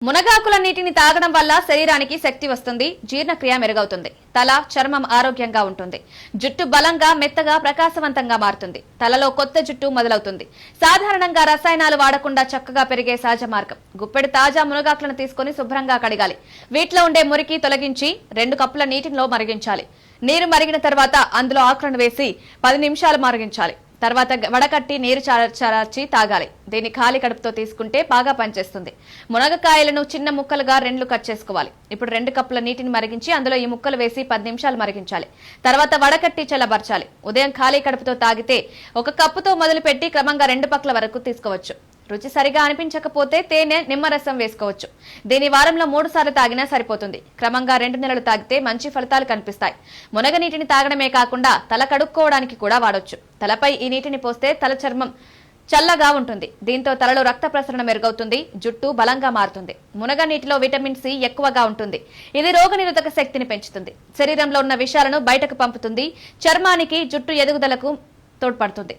మునగాకుల నీటిని తాగడం వల్ల శరీరానికి శక్తి వస్తుంది, జీర్ణక్రియ మెరుగవుతుంది, తల చర్మం ఆరోగ్యంగా ఉంటుంది, జుట్టు బలంగా మెత్తగా ప్రకాశవంతంగా మారుతుంది, తలలో కొత్త జుట్టు మొదలవుతుంది. సాధారణంగా రసాయనాలు వాడకుండా చక్కగా పెరిగే సహజ మార్గం. గుప్పెడు తాజా మునగాకులను తీసుకుని శుభ్రంగా కడగాలి. వీటిలో ఉండే మురికి తొలగించి 2 కప్పుల నీటిలో మరిగించాలి. నీరు మరిగిన తర్వాత అందులో ఆకులను వేసి 10 నిమిషాలు మరిగించాలి. తర్వాత వడకట్టి నీరు చల్లార్చి తాగాలి. దీన్ని ఖాళీ కడుపుతో తీసుకుంటే బాగా పనిచేస్తుంది. మునగకాయలను చిన్న ముక్కలుగా 2 కట్ చేసుకోవాలి. ఇప్పుడు 2 కప్పుల నీటిని మరిగించి అందులో ఈ ముక్కలు వేసి 10 నిమిషాలు మరిగించాలి. తర్వాత వడకట్టి చల్లబరచాలి. ఉదయం ఖాళీ కడుపుతో తాగితే 1 కప్పుతో మొదలుపెట్టి క్రమంగా 2 పక్కల వరకు తీసుకోవచ్చు. రుచి సరిగా అనిపించకపోతే తేనె, నిమ్మరసం వేసుకోవచ్చు. దీని వారంలో 3 సార్లు తాగినా సరిపోతుంది. క్రమంగా 2 నెలలు తాగితే మంచి ఫలితాలు కనిపిస్తాయి. మునగ నీటిని తాగడమే కాకుండా తల కడుక్కోవడానికి కూడా వాడొచ్చు. తలపై ఈ నీటిని పోస్తే తల చర్మం చల్లగా ఉంటుంది. దీంతో తలలో రక్త ప్రసరణ మెరుగవుతుంది, జుట్టు బలంగా మారుతుంది. మునగ నీటిలో విటమిన్ సి ఎక్కువగా ఉంటుంది. ఇది రోగనిరోధక శక్తిని పెంచుతుంది, శరీరంలో ఉన్న విషాలను బయటకు పంపుతుంది, చర్మానికి జుట్టు ఎదుగుదలకు తోడ్పడుతుంది.